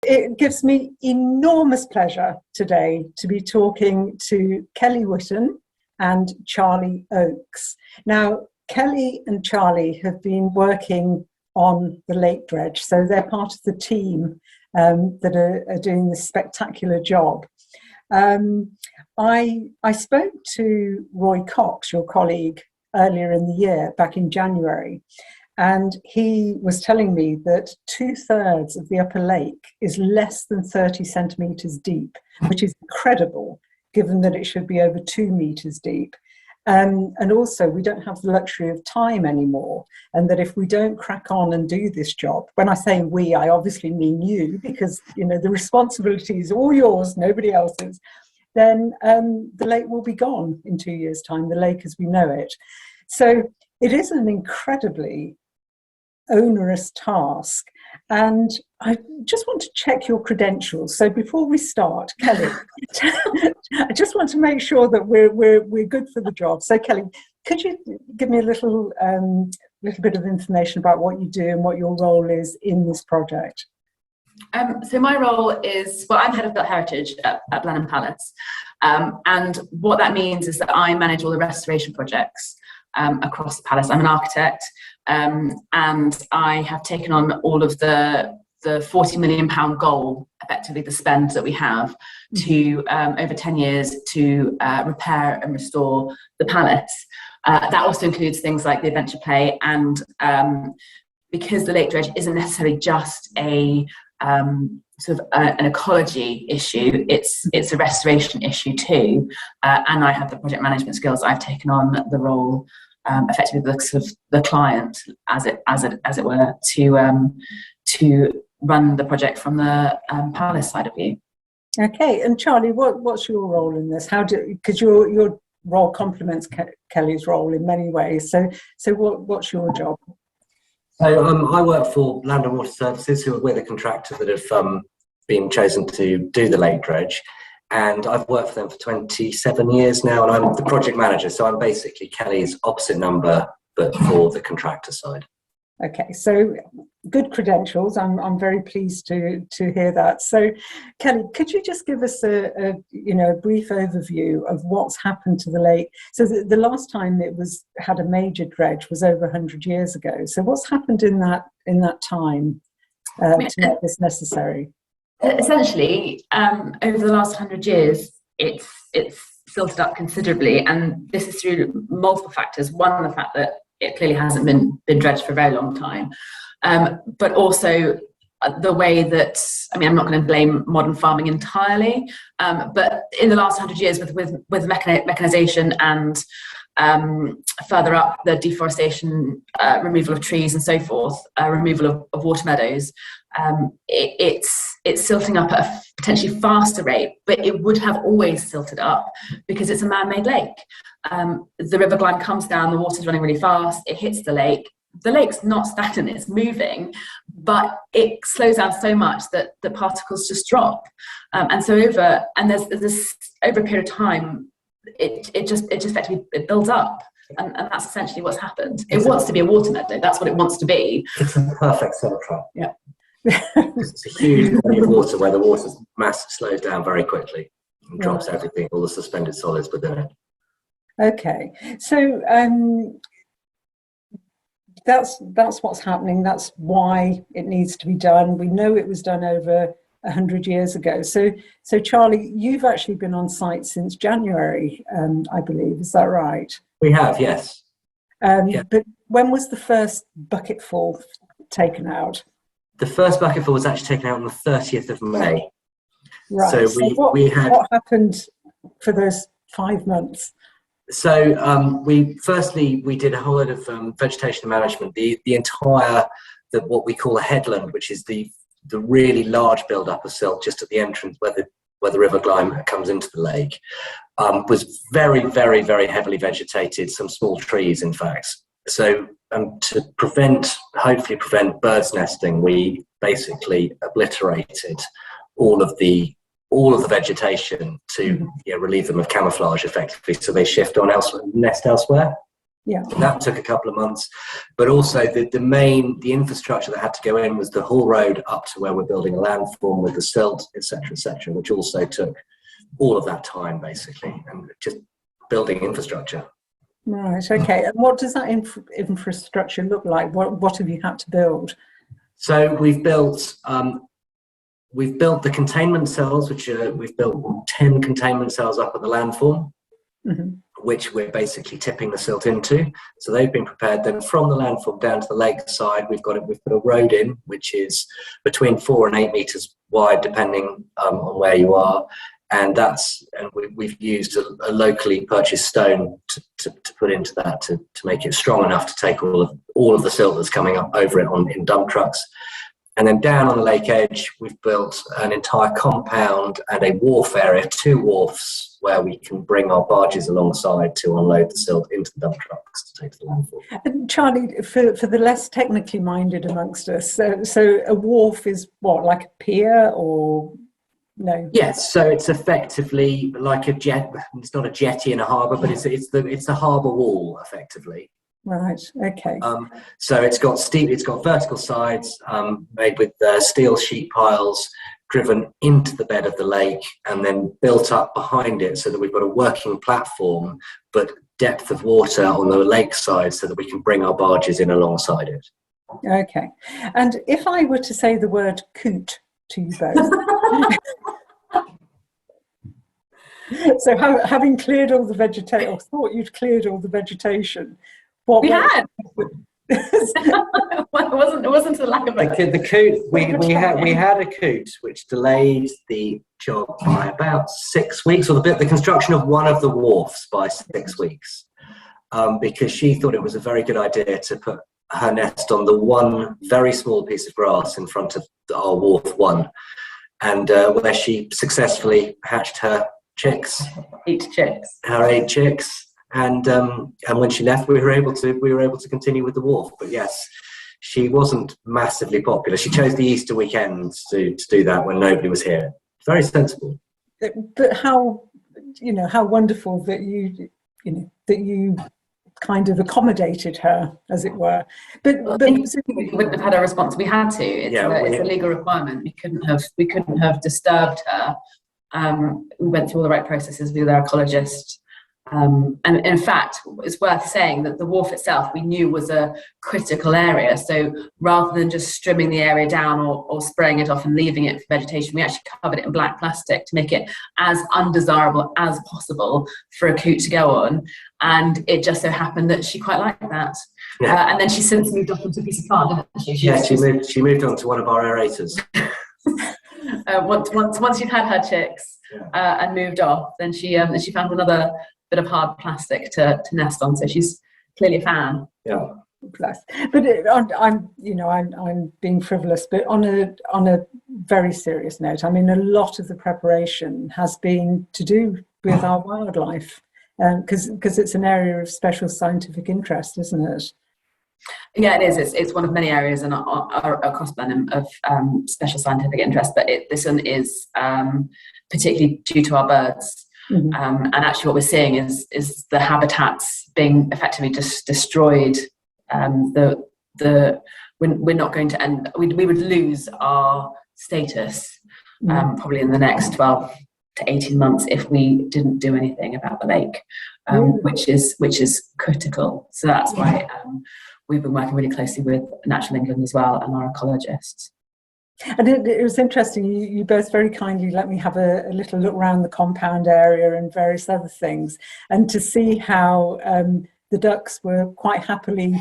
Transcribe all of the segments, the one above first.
It gives me enormous pleasure today to be talking to Kelly Whitten and Charlie Oakes. Now, Kelly and Charlie have been working on the lake dredge, so they're part of the team that are doing this spectacular job. I spoke to Roy Cox, your colleague, earlier in the year, back in January, and he was telling me that 2/3 of the upper lake is less than 30 centimetres deep, which is incredible, given that it should be over 2 metres deep. And also, we don't have the luxury of time anymore, and that if we don't crack on and do this job, when I say we, I obviously mean you, because the responsibility is all yours, nobody else's, then the lake will be gone in 2 years' time, the lake as we know it. So it is an incredibly onerous task, and I just want to check your credentials. So before we start, Kelly, I just want to make sure that we're good for the job. So Kelly, could you give me a little bit of information about what you do and what your role is in this project? So my role is, I'm head of built heritage at Blenheim Palace, and what that means is that I manage all the restoration projects across the palace. I'm an architect, and I have taken on all of the £40 million goal, effectively the spend that we have to over 10 years to repair and restore the palace. That also includes things like the adventure play, and because the lake dredge isn't necessarily just a sort of an ecology issue, it's a restoration issue too, and I have the project management skills. I've taken on the role, effectively the sort of the client, as it were, to run the project from the palace side of view. Okay, and Charlie, what's your role in this? Because your role complements Kelly's role in many ways. So what's your job? So I work for Land and Water Services, who are we're the contractor that have been chosen to do the lake dredge, and I've worked for them for 27 years now, and I'm the project manager. So I'm basically Kelly's opposite number, but for the contractor side. Okay, so good credentials. I'm very pleased to hear that. So, Kelly, could you just give us a brief overview of what's happened to the lake? So the last time it had a major dredge was over 100 years ago. So what's happened in that time to make this necessary? Essentially, over the last 100 years, it's silted up considerably, and this is through multiple factors. One, the fact that it clearly hasn't been dredged for a very long time, but also the way that, I'm not going to blame modern farming entirely, but in the last 100 years with mechanization and further up, the deforestation, removal of trees and so forth, removal of water meadows, it's silting up at a potentially faster rate, but it would have always silted up because it's a man-made lake. The river Blenheim comes down, the water's running really fast, it hits the lake. The lake's not stagnant, it's moving, but it slows down so much that the particles just drop. And so over a period of time, it just effectively builds up. And that's essentially what's happened. It wants to be a water meadow, that's what it wants to be. It's a perfect silt trap. Yeah. It's a huge body of water where the water's mass slows down very quickly and drops everything, all the suspended solids within it. Okay, so that's what's happening. That's why it needs to be done. We know it was done over 100 years ago. So Charlie, you've actually been on site since January, I believe. Is that right? We have, yes. But when was the first bucketful taken out? The first bucketful was actually taken out on the 30th of May. Right. So what happened for those 5 months? So we did a whole lot of vegetation management. The entire what we call a headland, which is the really large build-up of silt just at the entrance where the River Blenheim comes into the lake, was very, very, very heavily vegetated. Some small trees, in fact. So to hopefully prevent birds nesting, we basically obliterated all of the vegetation to relieve them of camouflage effectively, so they shift on nest elsewhere. Yeah. And that took a couple of months. But also the infrastructure that had to go in was the whole road up to where we're building a landform with the silt, etc., which also took all of that time, basically, and just building infrastructure. Right, okay. And what does that infrastructure look like? What have you had to build? So we've built the containment cells, which we've built 10 containment cells up at the landform, which we're basically tipping the silt into. So they've been prepared. Then from the landform down to the lake side, we've put a road in, which is between 4 and 8 meters wide, depending on where you are. And we've used a locally purchased stone to put into that to make it strong enough to take all of the silt that's coming up over it in dump trucks. And then down on the lake edge, we've built an entire compound and a wharf area, 2 wharfs, where we can bring our barges alongside to unload the silt into the dump trucks to take to the landfill. And Charlie, for the less technically minded amongst us, so a wharf is what, like a pier or no? Yes, so it's effectively like a jet. It's not a jetty in a harbour, but it's the harbour wall effectively. Right. Okay. So it's got vertical sides made with steel sheet piles driven into the bed of the lake and then built up behind it, so that we've got a working platform, but depth of water on the lake side, so that we can bring our barges in alongside it. Okay. And if I were to say the word coot to you both. So having cleared all the vegetation, or thought you'd cleared all the vegetation, we had. It wasn't a lack of it. The coot, we had a coot which delayed the job by about 6 weeks, or the construction of one of the wharfs by 6 weeks, because she thought it was a very good idea to put her nest on the one very small piece of grass in front of our wharf one, and where she successfully hatched her chicks. 8 chicks. Her 8 chicks. And when she left, we were able to continue with the wharf. But yes, she wasn't massively popular. She chose the Easter weekends to do that when nobody was here. Very sensible. But how wonderful that you kind of accommodated her, as it were. But we wouldn't have had a response. We had to. It's a legal requirement. We couldn't have disturbed her. We went through all the right processes with our ecologist. And in fact, it's worth saying that the wharf itself we knew was a critical area. So rather than just strimming the area down or spraying it off and leaving it for vegetation, we actually covered it in black plastic to make it as undesirable as possible for a coot to go on. And it just so happened that she quite liked that. Yeah. And then she's since moved off onto a piece of plant, didn't she? She moved on to one of our aerators. Once you've had her chicks and moved off, then she found another bit of hard plastic to nest on. So she's clearly a fan. Yeah. Plus, but I'm being frivolous, but on a very serious note, I mean, a lot of the preparation has been to do with our wildlife, because it's an area of special scientific interest, isn't it? Yeah, it is. It's one of many areas across Blenheim of special scientific interest, but this one is particularly due to our birds. Mm-hmm. And actually what we're seeing is the habitats being effectively just destroyed. We're not going to end, we would lose our status probably in the next 12 to 18 months if we didn't do anything about the lake, which is critical. So that's why we've been working really closely with Natural England as well and our ecologists. And it was interesting, you both very kindly let me have a little look around the compound area and various other things, and to see how the ducks were quite happily,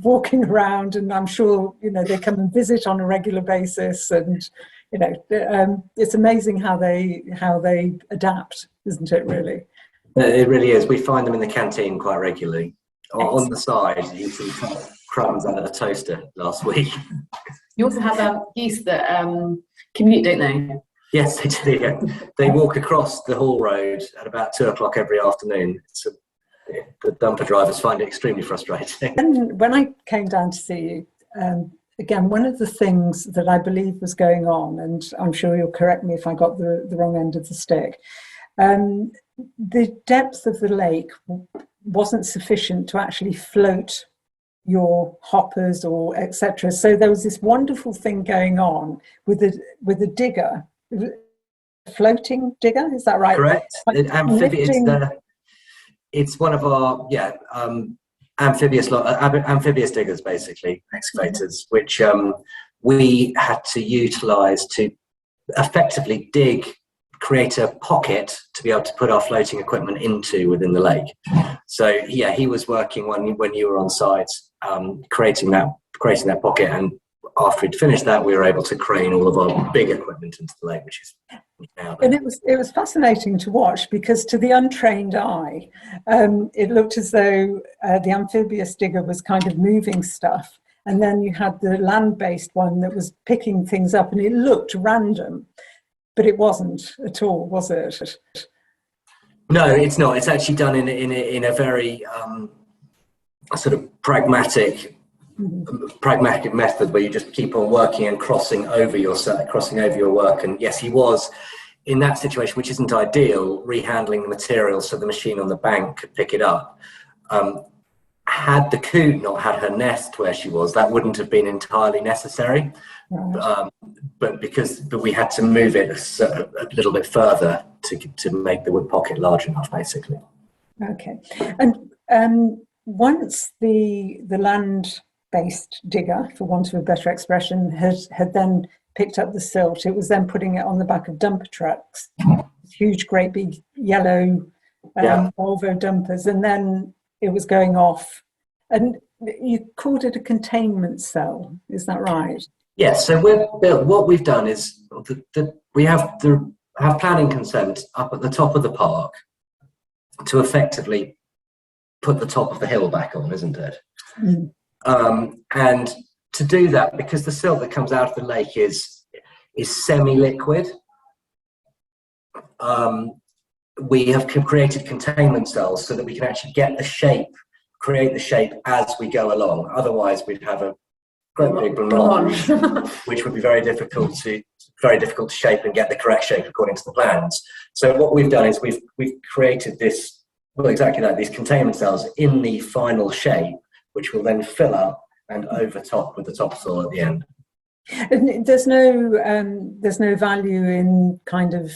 walking around, and I'm sure, they come and visit on a regular basis, and, it's amazing how they adapt, isn't it, really? It really is. We find them in the canteen quite regularly. On the side, you see crumbs out of a toaster last week. You also have geese that commute, don't they? Yes, they do. Yeah. They walk across the Hall Road at about 2:00 every afternoon. The dumper drivers find it extremely frustrating. And when I came down to see you, again, one of the things that I believe was going on, and I'm sure you'll correct me if I got the wrong end of the stick, the depth of the lake wasn't sufficient to actually float your hoppers or etc. So there was this wonderful thing going on with the digger, floating digger. Is that right? Correct. Like Lifting... it's one of our amphibious diggers, basically excavators, which we had to utilise to effectively create a pocket to be able to put our floating equipment into within the lake. So yeah, he was working when you were on site, creating that pocket, and after he'd finished that, we were able to crane all of our big equipment into the lake, which is now there. And it was fascinating to watch, because to the untrained eye, it looked as though the amphibious digger was kind of moving stuff, and then you had the land-based one that was picking things up, and it looked random, but it wasn't at all, was it? No, it's not. It's actually done in a very sort of pragmatic method, where you just keep on working and crossing over your work. And yes, he was in that situation, which isn't ideal, rehandling the material so the machine on the bank could pick it up. Had the coot not had her nest where she was, that wouldn't have been entirely necessary. Right. But we had to move it a little bit further to make the wood pocket large enough, basically. Okay. And once the land-based digger, for want of a better expression, had then picked up the silt, it was then putting it on the back of dumper trucks, huge, great big yellow Volvo dumpers, and then it was going off. And you called it a containment cell, is that right? Yes. So what we've done is we have planning consent up at the top of the park to effectively put the top of the hill back on, isn't it? Mm. And to do that, because the silt that comes out of the lake is semi-liquid, we have created containment cells so that we can actually create the shape as we go along. Otherwise, we'd have a great big blancmange, which would be very difficult to shape and get the correct shape according to the plans. So what we've done is we've created this, well, exactly that, these containment cells in the final shape, which will then fill up and overtop with the topsoil at the end. And there's no value in kind of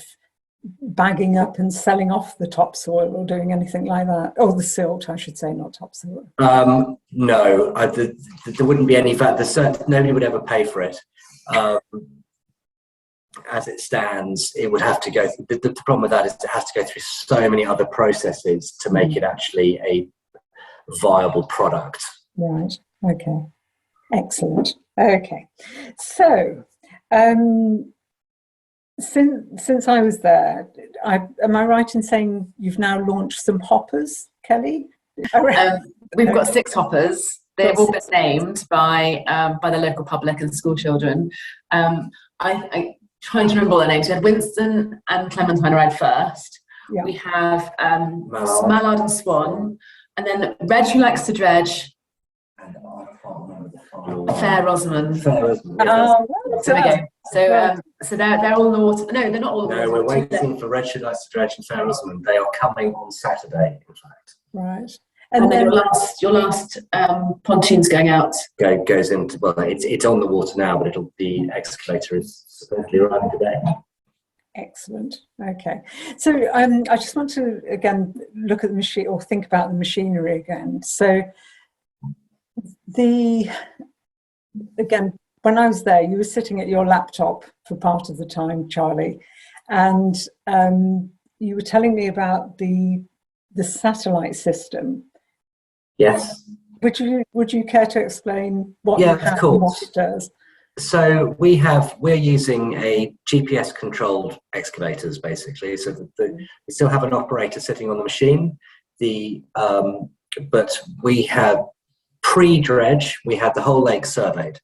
bagging up and selling off the topsoil or doing anything like that, or the silt, I should say, not topsoil. No, there wouldn't be any value. Nobody would ever pay for it. As it stands, it would have to go. The problem with that is it has to go through so many other processes to make it actually a viable product. Right. Okay. Excellent. Okay. So, since I was there, am I right in saying you've now launched some hoppers, Kelly? We've got 6 hoppers. They've all been named by the local public and school children. I trying to remember all their names. We had Winston and Clementine arrived first. Yeah. We have Mallard and Swan, and then Reg, who likes to dredge, and I can't remember the final one. Fair Rosamond. Oh, so there we go. So they're all in the water. No, they're not all in the water. No, we're waiting for Reg, who likes to dredge, and Fair Rosamond. They are coming on Saturday, in fact. Right. And then your last pontoon's going out. Goes into, well, it's on the water now, but the excavator is supposedly arriving today. Excellent. Okay. So I just want to again look at the machine, or think about the machinery again. So again, when I was there, you were sitting at your laptop for part of the time, Charlie, and you were telling me about the satellite system. Yes. Would you care to explain what you have and what it does? So we're using a GPS controlled excavators, basically. So we still have an operator sitting on the machine. But we have pre-dredge, we had the whole lake surveyed.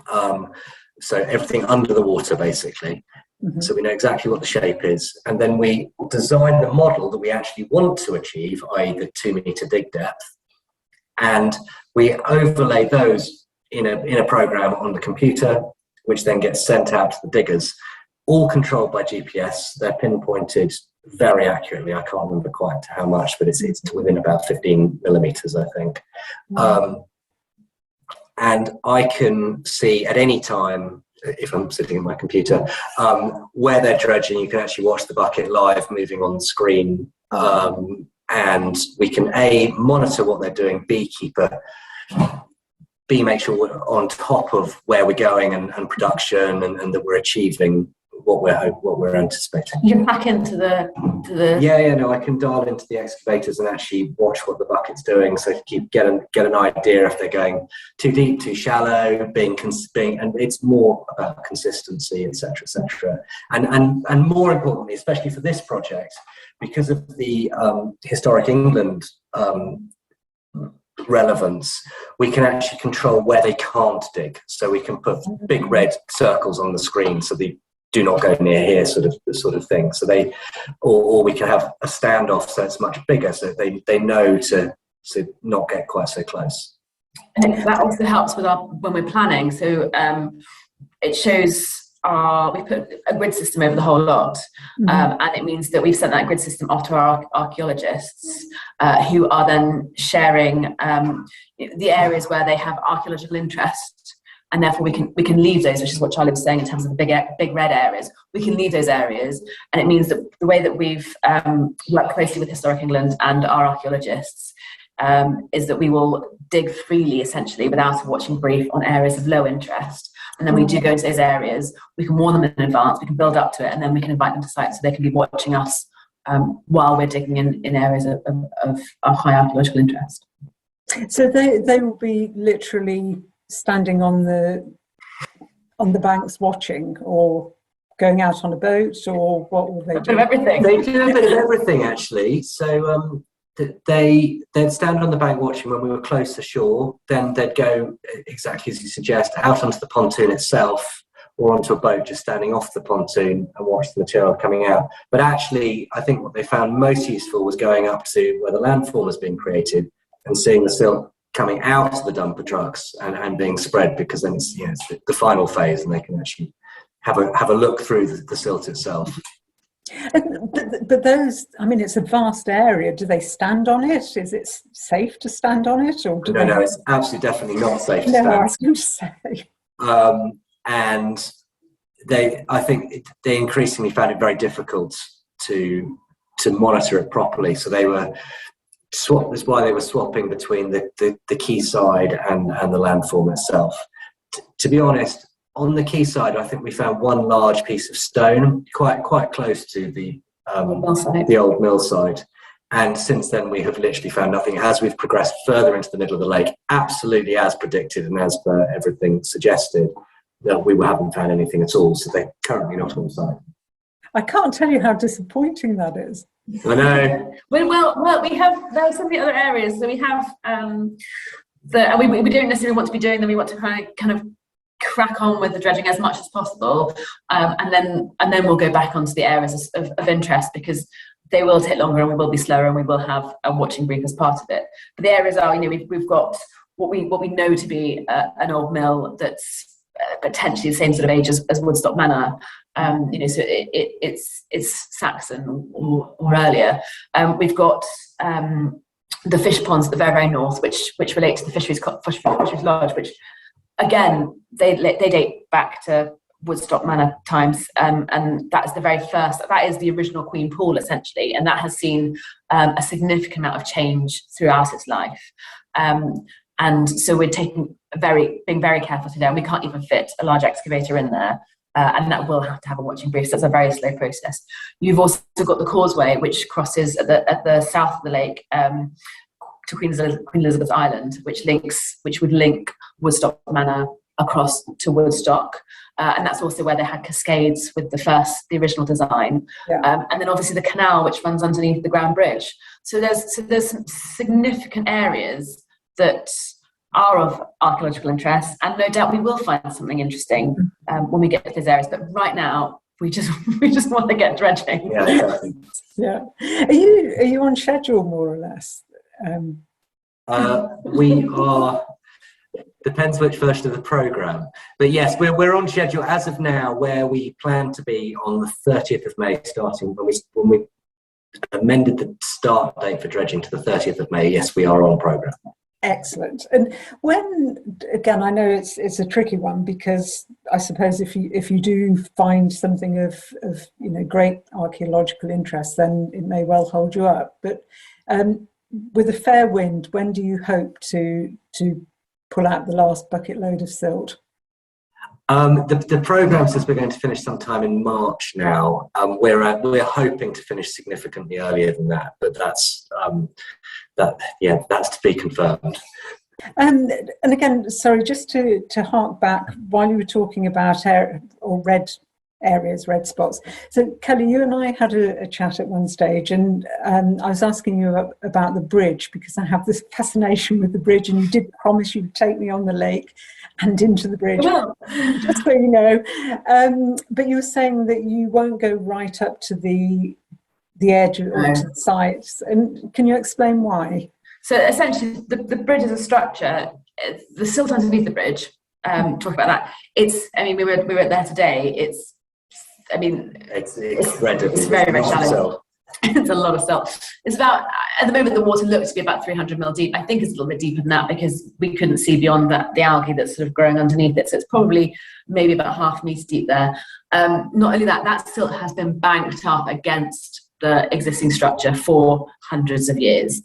So everything under the water, basically. Mm-hmm. So we know exactly what the shape is. And then we design the model that we actually want to achieve, i.e. the 2-meter dig depth. And we overlay those in a program on the computer, which then gets sent out to the diggers, all controlled by GPS. They're pinpointed very accurately. I can't remember quite how much, but it's within about 15 millimeters, I think. And I can see at any time, if I'm sitting at my computer, where they're dredging. You can actually watch the bucket live moving on the screen. And we can A, monitor what they're doing, B, make sure we're on top of where we're going and production and that we're achieving what we're anticipating. You can hack into the No, I can dial into the excavators and actually watch what the bucket's doing, so to get an idea if they're going too deep, too shallow, being and it's more about consistency, etc. And more importantly, especially for this project, because of the historic England relevance, we can actually control where they can't dig. So we can put big red circles on the screen so they do not go near here, sort of thing. So they, or we can have a standoff so it's much bigger, so they know to not get quite so close. And that also helps with when we're planning. So it shows we put a grid system over the whole lot, and it means that we've sent that grid system off to our archaeologists, who are then sharing the areas where they have archaeological interest, and therefore we can leave those, which is what Charlie was saying in terms of the big red areas. We can leave those areas, and it means that the way that we've worked closely with Historic England and our archaeologists is that we will dig freely, essentially, without a watching brief on areas of low interest. And then we do go into those areas, we can warn them in advance, we can build up to it, and then we can invite them to site so they can be watching us while we're digging in areas of high archaeological interest. So they will be literally standing on the banks watching, or going out on a boat, or what will they do? A bit of everything. They do a bit of everything, actually. So they'd stand on the bank watching when we were close to shore. Then they'd go, exactly as you suggest, out onto the pontoon itself, or onto a boat just standing off the pontoon and watch the material coming out. But actually, I think what they found most useful was going up to where the landform has been created and seeing the silt coming out of the dumper trucks and being spread, because then it's the final phase, and they can actually have a look through the silt itself. But those, I mean, it's a vast area. Do they stand on it? Is it safe to stand on it? Or No, it's absolutely definitely not safe to stand. I was going to say. And I think they increasingly found it very difficult to monitor it properly. So they were that's why they were swapping between the quayside and the landform itself. To be honest, on the quayside, I think we found one large piece of stone quite close to the old mill site. And since then, we have literally found nothing. As we've progressed further into the middle of the lake, absolutely as predicted and as per everything suggested, that we haven't found anything at all. So they're currently not on site. I can't tell you how disappointing that is. I know. Well, we have, there are some of the other areas. So we have we don't necessarily want to be doing them. We want to kind of crack on with the dredging as much as possible, and then we'll go back onto the areas of interest, because they will take longer and we will be slower and we will have a watching brief as part of it. But the areas are, we've got what we know to be an old mill that's potentially the same sort of age as Woodstock Manor. So it's Saxon or earlier. We've got the fish ponds at the very, very north, which relate to the fisheries lodge, which again they date back to Woodstock Manor times, and that is the very first. That is the original Queen Pool, essentially, and that has seen a significant amount of change throughout its life. And so we're being very careful today. We can't even fit a large excavator in there, and that will have to have a watching brief. So it's a very slow process. You've also got the causeway, which crosses at the south of the lake to Queen Elizabeth Island, which would link Woodstock Manor across to Woodstock, and that's also where they had cascades with the original design. Yeah. And then obviously the canal, which runs underneath the Grand Bridge. So there's some significant areas that are of archaeological interest, and no doubt we will find something interesting when we get to those areas. But right now, we just want to get dredging. Yeah, exactly. Yeah. Are you on schedule, more or less? We are. Depends which version of the programme. But yes, we're on schedule as of now, where we plan to be on the 30th of May, starting when we amended the start date for dredging to the 30th of May. Yes, we are on programme. Excellent. And when, again, I know it's a tricky one, because I suppose if you do find something of great archaeological interest, then it may well hold you up. But with a fair wind, when do you hope to pull out the last bucket load of silt? The programme says we're going to finish sometime in March now. We're hoping to finish significantly earlier than that, but that's to be confirmed. And again, sorry, just to hark back while you were talking about red areas, red spots. So Kelly, you and I had a chat at one stage, and I was asking you about the bridge, because I have this fascination with the bridge, and you did promise you would take me on the lake and into the bridge, just so you know. But you were saying that you won't go right up to the edge or to the sides, and can you explain why? So essentially, the bridge is a structure. The silt underneath the bridge. Talk about that. We were there today. It's very, very shallow. It's a lot of silt. It's about, at the moment, the water looks to be about 300 mil deep. I think it's a little bit deeper than that, because we couldn't see beyond the algae that's sort of growing underneath it. So it's probably maybe about half a metre deep there. Not only that silt has been banked up against the existing structure for hundreds of years.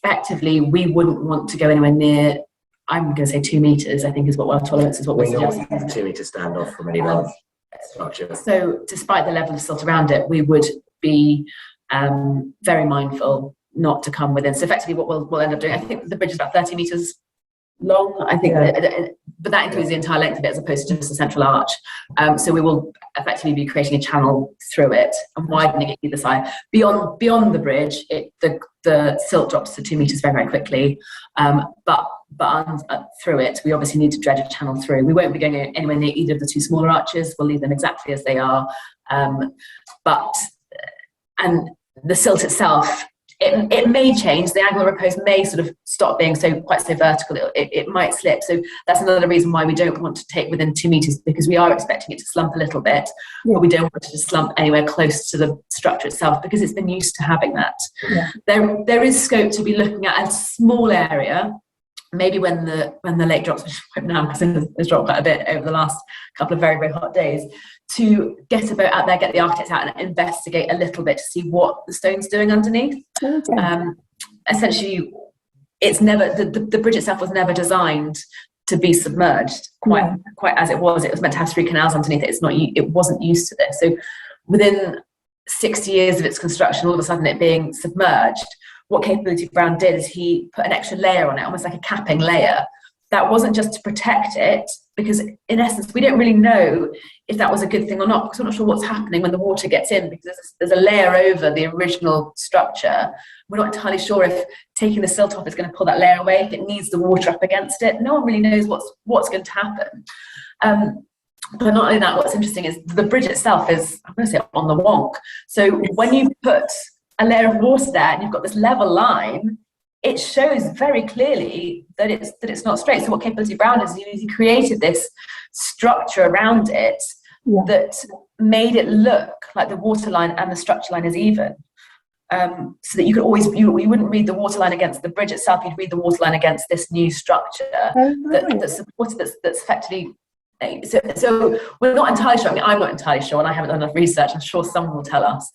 Effectively, we wouldn't want to go anywhere near, I'm going to say 2 metres, I think is what our tolerance is, what we're suggesting. 2 metre standoff from any large structure. So despite the level of silt around it, we would be very mindful not to come within. So effectively what we'll end up doing, I think the bridge is about 30 metres long, I think, but that includes the entire length of it as opposed to just a central arch. So we will effectively be creating a channel through it and widening it either side. Beyond the bridge, the silt drops to 2 metres very, very quickly. But through it, we obviously need to dredge a channel through. We won't be going anywhere near either of the 2 smaller arches. We'll leave them exactly as they are. And the silt itself, it may change. The angle of repose may sort of stop being quite so vertical. It might slip. So that's another reason why we don't want to take within 2 metres, because we are expecting it to slump a little bit, but we don't want it to slump anywhere close to the structure itself, because it's been used to having that. Yeah. There is scope to be looking at a small area, maybe when the lake drops, which now, because it's dropped quite a bit over the last couple of very, very hot days, to get a boat out there, get the architects out and investigate a little bit to see what the stone's doing underneath. Okay. Essentially, it's never, the bridge itself was never designed to be submerged quite as it was. It was meant to have 3 canals underneath it. It wasn't used to this. So within 60 years of its construction, all of a sudden it being submerged, what Capability Brown did is he put an extra layer on it, almost like a capping layer. That wasn't just to protect it, because in essence, we don't really know if that was a good thing or not, because we're not sure what's happening when the water gets in, because there's a layer over the original structure. We're not entirely sure if taking the silt off is going to pull that layer away, if it needs the water up against it. No one really knows what's going to happen. But not only that, what's interesting is the bridge itself is, I'm going to say, on the wonk. So when you put a layer of water there and you've got this level line, it shows very clearly that it's not straight. So what Capability Brown is, he created this structure around it that made it look like the water line and the structure line is even. So that you could always, you wouldn't read the water line against the bridge itself, you'd read the water line against this new structure that's supported, that's effectively. So we're not entirely sure. I mean, I'm not entirely sure, and I haven't done enough research. I'm sure someone will tell us.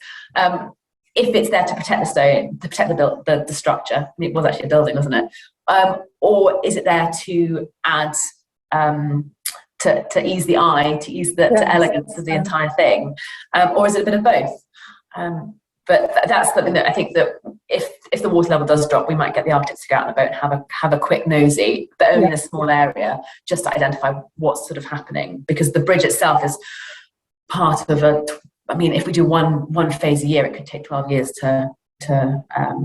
If it's there to protect the stone, to protect the structure. I mean, it was actually a building, wasn't it? Or is it there to add, to ease the eye, to ease the elegance of the entire thing? Or is it a bit of both? But that's something that I think that if the water level does drop, we might get the architects to go out on the boat and have a quick nosy, but only in a small area, just to identify what's sort of happening. Because the bridge itself is part of I mean, if we do one phase a year, it could take 12 years to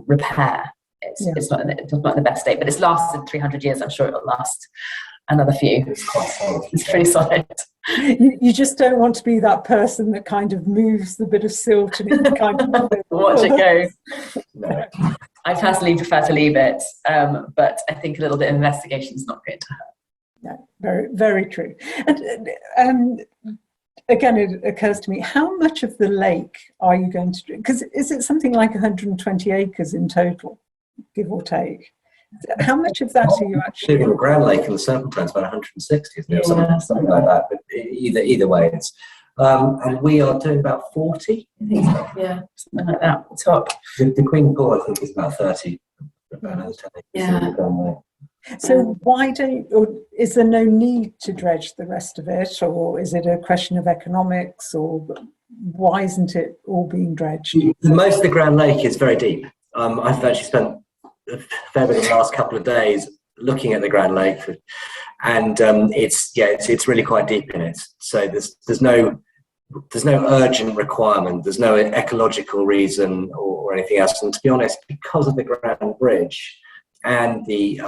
repair. It's not in the best state, but it's lasted 300 years. I'm sure it'll last another few. It's pretty solid. You just don't want to be that person that kind of moves the bit of silt and it kind of watch it go. No. I personally prefer to leave it, but I think a little bit of investigation is not going to hurt. No, very, very true. And again, it occurs to me, how much of the lake are you going to do? Because is it something like 120 acres in total, give or take? How much of that are you actually? The Grand Lake and the Serpentine's about 160, isn't it? Something like that. But either way, it's and we are doing about 40. I think so, yeah, something like that. Top. The Queen Pool, I think, is about 30. About another 10 acres. Yeah. So why or is there no need to dredge the rest of it, or is it a question of economics, or why isn't it all being dredged? Most of the Grand Lake is very deep. I've actually spent a fair bit of the last couple of days looking at the Grand Lake, and it's really quite deep in it. So there's no urgent requirement. There's no ecological reason or anything else. And to be honest, because of the Grand Bridge and the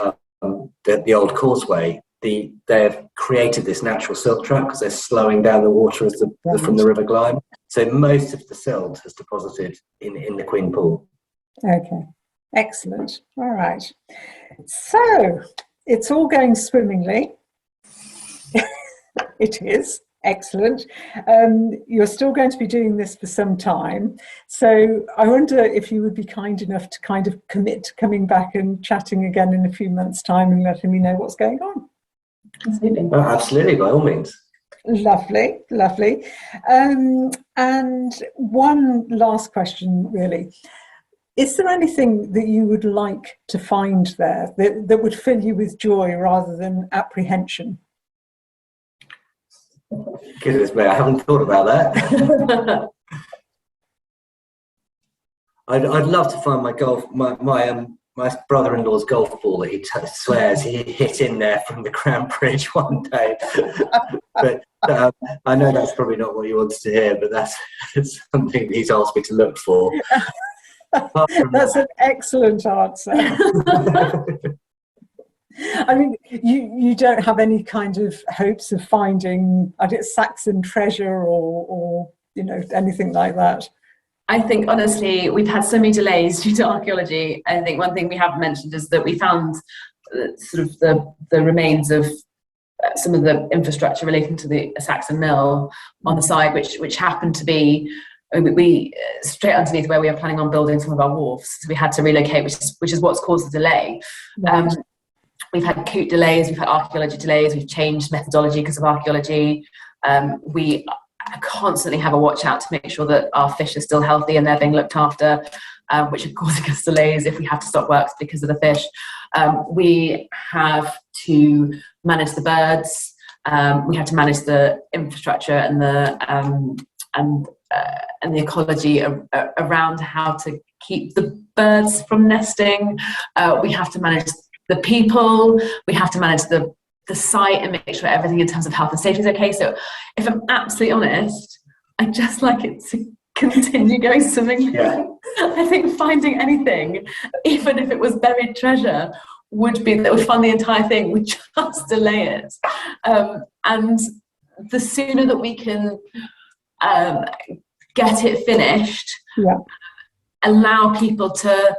old causeway, they've created this natural silt trap because they're slowing down the water from the River Glyme. So most of the silt has deposited in the Queen Pool. Okay, excellent. All right. So it's all going swimmingly. It is. Excellent. You're still going to be doing this for some time. So I wonder if you would be kind enough to kind of commit to coming back and chatting again in a few months' time and letting me know what's going on. Absolutely. Absolutely, by all means. Lovely, lovely. And one last question, really. Is there anything that you would like to find there that would fill you with joy rather than apprehension? Goodness me, I haven't thought about that. I'd love to find my brother-in-law's golf ball that he swears he hit in there from the Grand Bridge one day. But I know that's probably not what he wants to hear, but that's something that he's asked me to look for. That's an excellent answer. I mean, you don't have any kind of hopes of finding Saxon treasure or anything like that? I think, honestly, we've had so many delays due to archaeology. I think one thing we haven't mentioned is that we found sort of the remains of some of the infrastructure relating to the Saxon mill on the side, which happened to be we straight underneath where we are planning on building some of our wharfs. So we had to relocate, which is what's caused the delay. Right. We've had coot delays, we've had archaeology delays, we've changed methodology because of archaeology. We constantly have a watch out to make sure that our fish are still healthy and they're being looked after, which are causing us delays if we have to stop works because of the fish. We have to manage the birds. We have to manage the infrastructure and the ecology around how to keep the birds from nesting. We have to manage the people. We have to manage the site and make sure everything in terms of health and safety is okay. So if I'm absolutely honest, I just like it to continue going swimmingly. Yeah. I think finding anything, even if it was buried treasure, would fund the entire thing, would just delay it. And the sooner that we can get it finished, allow people to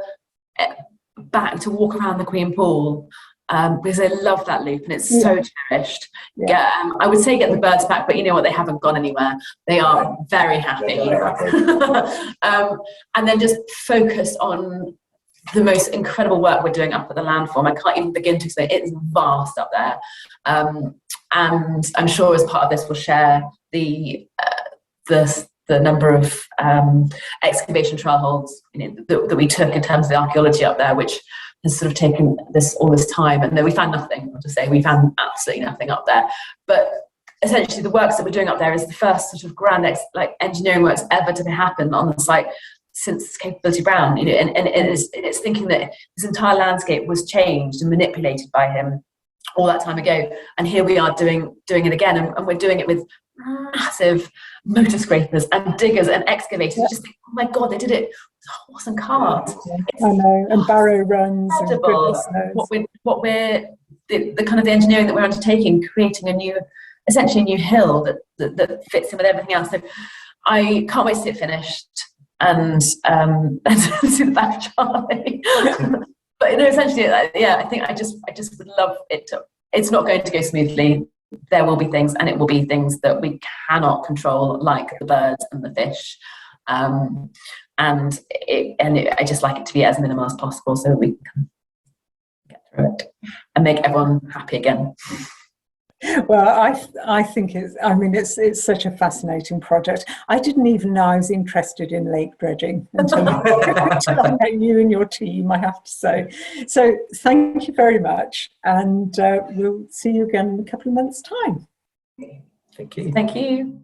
walk around the Queen Pool, because I love that loop and it's so cherished. I would say get the birds back, but you know what, they haven't gone anywhere. They are very happy. And then just focus on the most incredible work we're doing up at the landform. I can't even begin to explain. It's vast up there. And I'm sure as part of this we'll share the number of excavation trail holes that we took in terms of the archaeology up there, which has sort of taken all this time. And then we found nothing. I'll just say we found absolutely nothing up there. But essentially the works that we're doing up there is the first sort of grand engineering works ever to happen on the site since Capability Brown. And it's thinking that this entire landscape was changed and manipulated by him all that time ago. And here we are doing it again. And we're doing it with massive motor scrapers and diggers and excavators. You just think, oh my God, they did it with horse and cart. I know, and barrow runs. Incredible. The kind of the engineering that we're undertaking, creating essentially a new hill that fits in with everything else. So I can't wait to see it finished and see the back of Charlie. But essentially, I think I just would love it to. It's not going to go smoothly. there will be things, and it will be things that we cannot control, like the birds and the fish. I just like it to be as minimal as possible so that we can get through it and make everyone happy again. Well, I think it's such a fascinating project. I didn't even know I was interested in lake dredging until I met you and your team, I have to say. So thank you very much, and we'll see you again in a couple of months' time. Thank you. Thank you.